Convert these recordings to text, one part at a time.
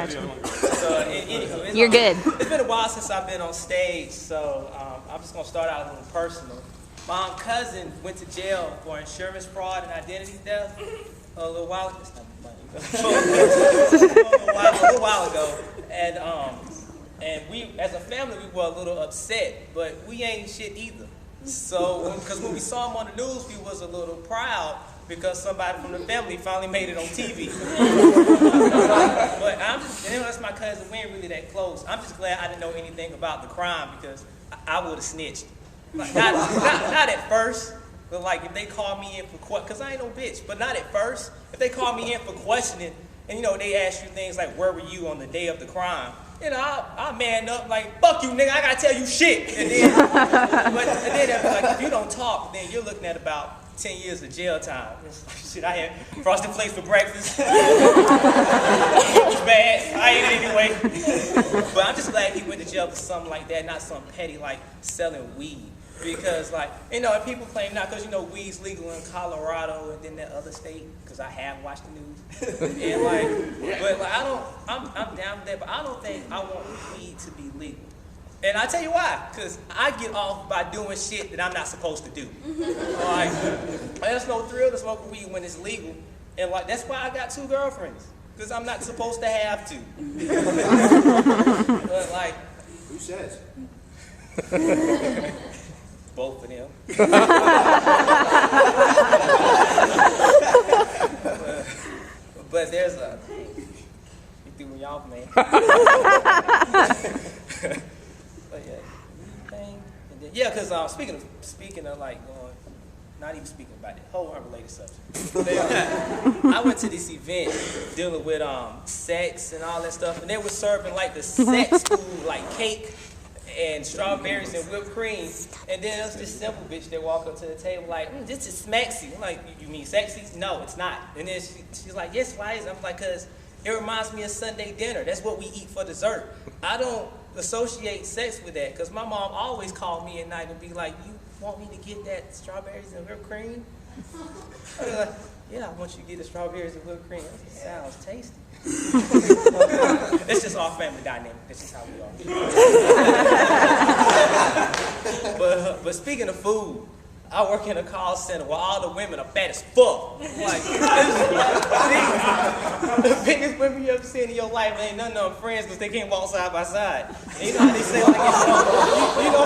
got you. So, anywho, You're good. It's been a while since I've been on stage, so I'm just going to start out a little personal. My cousin went to jail for insurance fraud and identity theft a little while ago. It's not money. a little while ago. And we, as a family, we were a little upset, but we ain't shit either. So, because when we saw him on the news, we was a little proud because somebody from the family finally made it on TV. But I'm just, that's my cousin. We ain't really that close. I'm just glad I didn't know anything about the crime because I would have snitched. Like, not at first, but like if they call me in for because I ain't no bitch, but not at first. If they call me in for questioning, and they ask you things like, where were you on the day of the crime? I'll man up like, fuck you, nigga, I gotta tell you shit. And then, they'll be like, if you don't talk, then you're looking at about 10 years of jail time. It's like, shit, I had frosted flakes for breakfast. It was bad. I ate it anyway. But I'm just glad he went to jail for something like that, not something petty like selling weed. Because, and people claim now, because, weed's legal in Colorado and then that other state, because I have watched the news. And, I'm down with that, but I don't think I want weed to be legal. And I tell you why, because I get off by doing shit that I'm not supposed to do. There's no thrill to smoking weed when it's legal. And, that's why I got 2 girlfriends, because I'm not supposed to have to. But, who says? Both of them. but there's a you threw me off, man. But yeah, because speaking of not even speaking about it, whole unrelated subject. I went to this event dealing with sex and all that stuff, and they were serving the sex food, cake and strawberries and whipped cream, and then there's this simple bitch that walk up to the table this is smexy. I'm like, you mean sexy? No, it's not. And then she's like, yes, why is it? I'm like, because it reminds me of Sunday dinner. That's what we eat for dessert. I don't associate sex with that, because my mom always called me at night and be like, you want me to get that strawberries and whipped cream? I'd be like, yeah, I want you to get the strawberries and whipped cream. That sounds tasty. It's just our family dynamic. That's just how we are. But speaking of food, I work in a call center where all the women are fat as fuck. The biggest women you ever seen in your life ain't none of them friends because they can't walk side by side. And you know how they say you know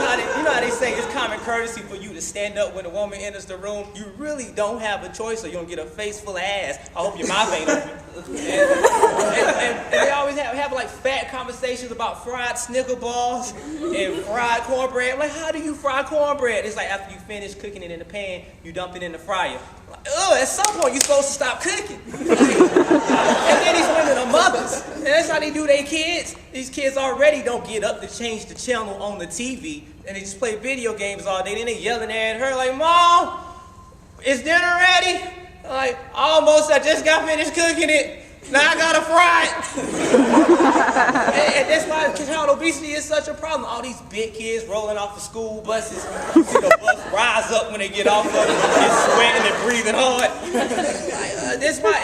how they say it's common courtesy for you to stand up when a woman enters the room. You really don't have a choice, or you're gonna get a face full of ass. I hope your mouth ain't open. And they always have fat conversations about fried Snicker bars and fried cornbread. I'm like, how do you fry cornbread? It's like after you finish cooking it in the pan, you dump it in the fryer. At some point you're supposed to stop cooking. And then these women are mothers. And that's how they do their kids. These kids already don't get up to change the channel on the TV, and they just play video games all day. Then they yelling at her like, Mom, is dinner ready? Like, almost, I just got finished cooking it. Now I gotta fry it. and that's why child obesity is such a problem. All these big kids rolling off the school buses. You see the bus rise up when they get off of it, get sweating and breathing hard. That's why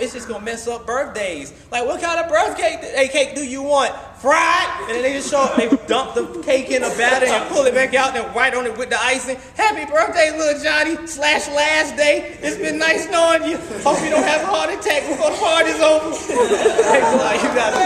it's just gonna mess up birthdays. What kind of birthday cake do you want? Fried? And then they just show up, they dump the cake in a batter and pull it back out and write on it with the icing. Happy birthday, little Johnny, / last day. It's been nice knowing you. Hope you don't have a heart attack before the party's over. You guys